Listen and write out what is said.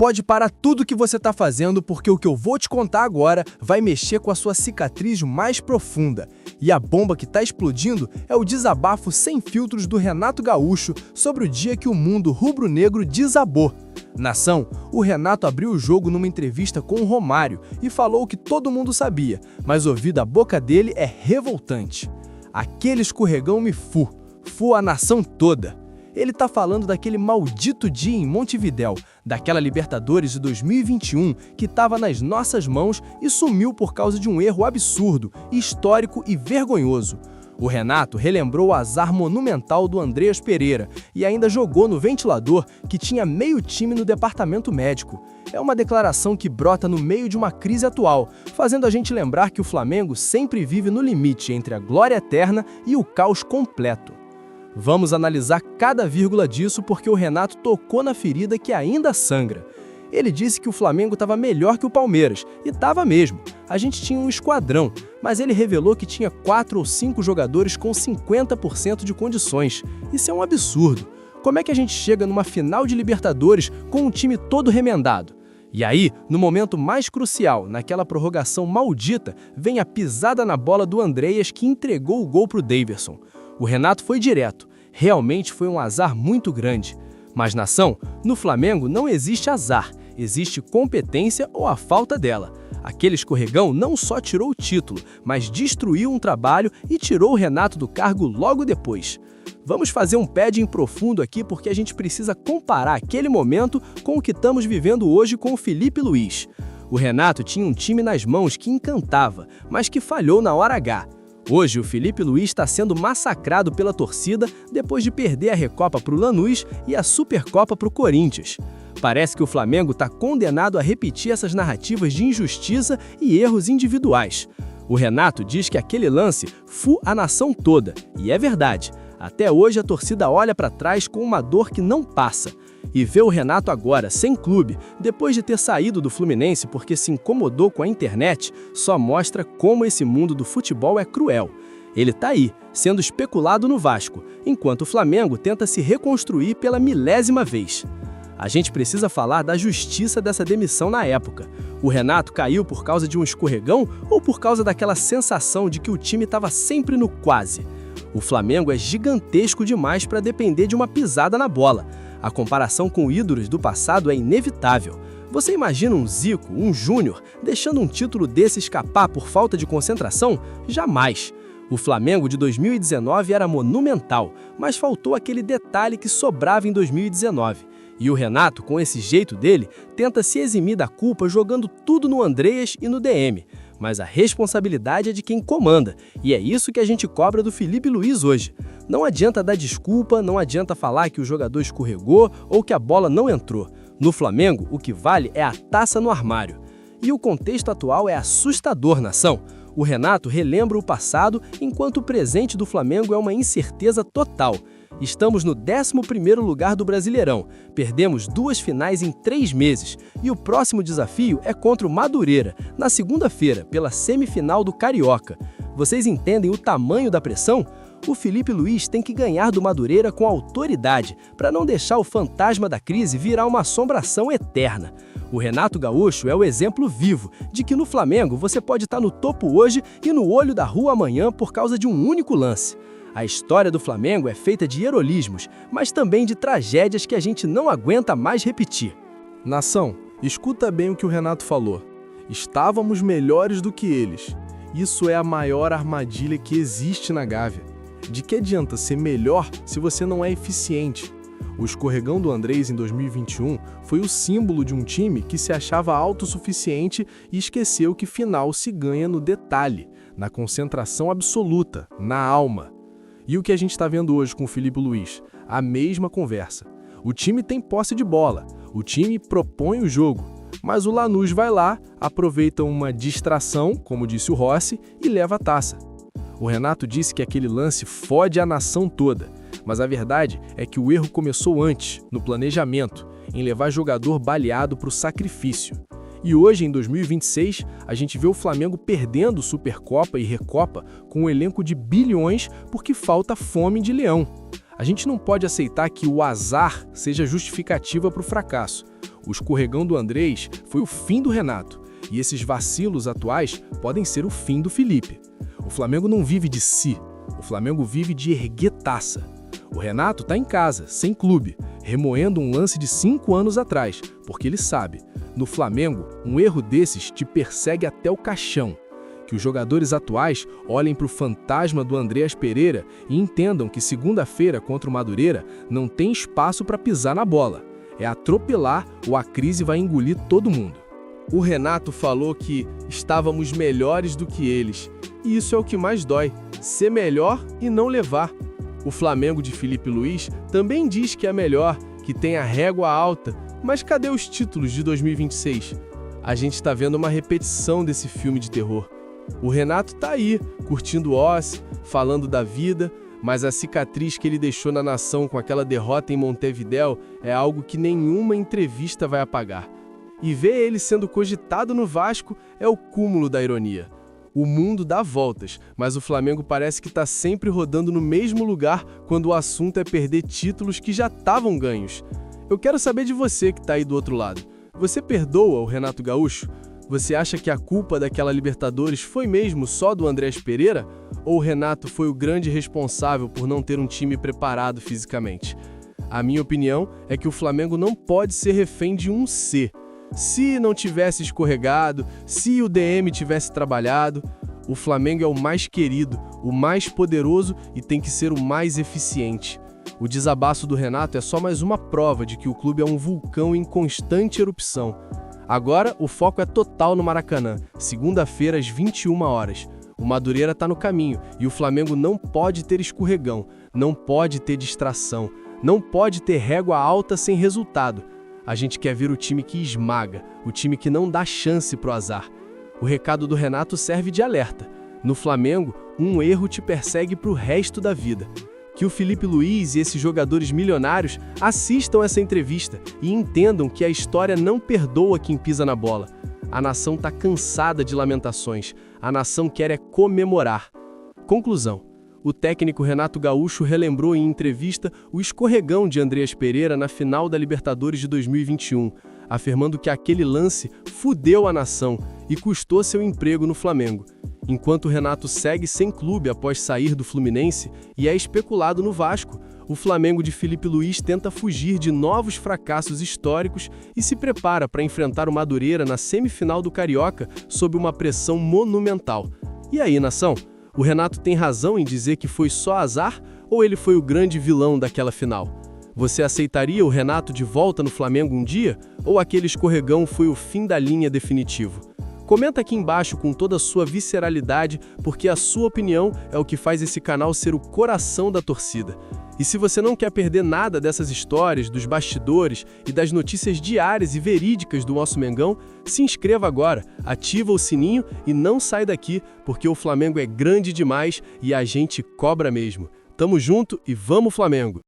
pode parar tudo o que você está fazendo, porque o que eu vou te contar agora vai mexer com a sua cicatriz mais profunda. E a bomba que está explodindo é o desabafo sem filtros do Renato Gaúcho sobre o dia que o mundo rubro-negro desabou. Nação, o Renato abriu o jogo numa entrevista com o Romário e falou o que todo mundo sabia, mas ouvir da boca dele é revoltante. Aquele escorregão me fu a nação toda. Ele tá falando daquele maldito dia em Montevidéu, daquela Libertadores de 2021 que estava nas nossas mãos e sumiu por causa de um erro absurdo, histórico e vergonhoso. O Renato relembrou o azar monumental do Andreas Pereira e ainda jogou no ventilador que tinha meio time no departamento médico. É uma declaração que brota no meio de uma crise atual, fazendo a gente lembrar que o Flamengo sempre vive no limite entre a glória eterna e o caos completo. Vamos analisar cada vírgula disso porque o Renato tocou na ferida que ainda sangra. Ele disse que o Flamengo estava melhor que o Palmeiras, e estava mesmo. A gente tinha um esquadrão, mas ele revelou que tinha 4 ou 5 jogadores com 50% de condições. Isso é um absurdo. Como é que a gente chega numa final de Libertadores com um time todo remendado? E aí, no momento mais crucial, naquela prorrogação maldita, vem a pisada na bola do Andreas que entregou o gol para o Daverson. O Renato foi direto. Realmente foi um azar muito grande. Mas, nação, no Flamengo não existe azar, existe competência ou a falta dela. Aquele escorregão não só tirou o título, mas destruiu um trabalho e tirou o Renato do cargo logo depois. Vamos fazer um padding profundo aqui porque a gente precisa comparar aquele momento com o que estamos vivendo hoje com o Felipe Luiz. O Renato tinha um time nas mãos que encantava, mas que falhou na hora H. Hoje, o Felipe Luiz está sendo massacrado pela torcida depois de perder a Recopa para o Lanús e a Supercopa para o Corinthians. Parece que o Flamengo está condenado a repetir essas narrativas de injustiça e erros individuais. O Renato diz que aquele lance fu a nação toda, e é verdade. Até hoje a torcida olha para trás com uma dor que não passa. E ver o Renato agora, sem clube, depois de ter saído do Fluminense porque se incomodou com a internet, só mostra como esse mundo do futebol é cruel. Ele tá aí, sendo especulado no Vasco, enquanto o Flamengo tenta se reconstruir pela milésima vez. A gente precisa falar da justiça dessa demissão na época. O Renato caiu por causa de um escorregão ou por causa daquela sensação de que o time estava sempre no quase? O Flamengo é gigantesco demais para depender de uma pisada na bola. A comparação com ídolos do passado é inevitável. Você imagina um Zico, um Júnior, deixando um título desse escapar por falta de concentração? Jamais. O Flamengo de 2019 era monumental, mas faltou aquele detalhe que sobrava em 2019. E o Renato, com esse jeito dele, tenta se eximir da culpa jogando tudo no Andreas e no DM. Mas a responsabilidade é de quem comanda, e é isso que a gente cobra do Felipe Luiz hoje. Não adianta dar desculpa, não adianta falar que o jogador escorregou ou que a bola não entrou. No Flamengo, o que vale é a taça no armário. E o contexto atual é assustador, nação. O Renato relembra o passado, enquanto o presente do Flamengo é uma incerteza total. Estamos no 11º lugar do Brasileirão, perdemos 2 finais em 3 meses e o próximo desafio é contra o Madureira, na segunda-feira, pela semifinal do Carioca. Vocês entendem o tamanho da pressão? O Felipe Luiz tem que ganhar do Madureira com autoridade, para não deixar o fantasma da crise virar uma assombração eterna. O Renato Gaúcho é o exemplo vivo de que no Flamengo você pode estar no topo hoje e no olho da rua amanhã por causa de um único lance. A história do Flamengo é feita de heroísmos, mas também de tragédias que a gente não aguenta mais repetir. Nação, escuta bem o que o Renato falou. Estávamos melhores do que eles. Isso é a maior armadilha que existe na Gávea. De que adianta ser melhor se você não é eficiente? O escorregão do Andreas em 2021 foi o símbolo de um time que se achava autossuficiente e esqueceu que final se ganha no detalhe, na concentração absoluta, na alma. E o que a gente está vendo hoje com o Felipe Luiz? A mesma conversa. O time tem posse de bola, o time propõe o jogo, mas o Lanús vai lá, aproveita uma distração, como disse o Rossi, e leva a taça. O Renato disse que aquele lance fode a nação toda, mas a verdade é que o erro começou antes, no planejamento, em levar jogador baleado para o sacrifício. E hoje, em 2026, a gente vê o Flamengo perdendo Supercopa e Recopa com um elenco de bilhões porque falta fome de leão. A gente não pode aceitar que o azar seja justificativa para o fracasso. O escorregão do Andrés foi o fim do Renato, e esses vacilos atuais podem ser o fim do Felipe. O Flamengo não vive de si, o Flamengo vive de erguer taça. O Renato está em casa, sem clube, remoendo um lance de 5 anos atrás, porque ele sabe, no Flamengo, um erro desses te persegue até o caixão. Que os jogadores atuais olhem para o fantasma do Andreas Pereira e entendam que segunda-feira contra o Madureira não tem espaço para pisar na bola. É atropelar ou a crise vai engolir todo mundo. O Renato falou que estávamos melhores do que eles, e isso é o que mais dói, ser melhor e não levar. O Flamengo de Felipe Luiz também diz que é melhor, que tem a régua alta, mas cadê os títulos de 2026? A gente está vendo uma repetição desse filme de terror. O Renato tá aí, curtindo o ócio, falando da vida, mas a cicatriz que ele deixou na nação com aquela derrota em Montevidéu é algo que nenhuma entrevista vai apagar. E ver ele sendo cogitado no Vasco é o cúmulo da ironia. O mundo dá voltas, mas o Flamengo parece que está sempre rodando no mesmo lugar quando o assunto é perder títulos que já estavam ganhos. Eu quero saber de você que está aí do outro lado. Você perdoa o Renato Gaúcho? Você acha que a culpa daquela Libertadores foi mesmo só do Andreas Pereira? Ou o Renato foi o grande responsável por não ter um time preparado fisicamente? A minha opinião é que o Flamengo não pode ser refém de um C. Se não tivesse escorregado, se o DM tivesse trabalhado, o Flamengo é o mais querido, o mais poderoso e tem que ser o mais eficiente. O desabaço do Renato é só mais uma prova de que o clube é um vulcão em constante erupção. Agora, o foco é total no Maracanã, segunda-feira às 21 horas. O Madureira está no caminho e o Flamengo não pode ter escorregão, não pode ter distração, não pode ter régua alta sem resultado. A gente quer ver o time que esmaga, o time que não dá chance pro azar. O recado do Renato serve de alerta. No Flamengo, um erro te persegue pro resto da vida. Que o Felipe Luiz e esses jogadores milionários assistam essa entrevista e entendam que a história não perdoa quem pisa na bola. A nação está cansada de lamentações. A nação quer é comemorar. Conclusão. O técnico Renato Gaúcho relembrou em entrevista o escorregão de Andreas Pereira na final da Libertadores de 2021, afirmando que aquele lance fudeu a nação e custou seu emprego no Flamengo. Enquanto o Renato segue sem clube após sair do Fluminense e é especulado no Vasco, o Flamengo de Felipe Luiz tenta fugir de novos fracassos históricos e se prepara para enfrentar o Madureira na semifinal do Carioca sob uma pressão monumental. E aí, nação? O Renato tem razão em dizer que foi só azar ou ele foi o grande vilão daquela final? Você aceitaria o Renato de volta no Flamengo um dia ou aquele escorregão foi o fim da linha definitivo? Comenta aqui embaixo com toda a sua visceralidade, porque a sua opinião é o que faz esse canal ser o coração da torcida. E se você não quer perder nada dessas histórias, dos bastidores e das notícias diárias e verídicas do nosso Mengão, se inscreva agora, ativa o sininho e não sai daqui, porque o Flamengo é grande demais e a gente cobra mesmo. Tamo junto e vamos Flamengo!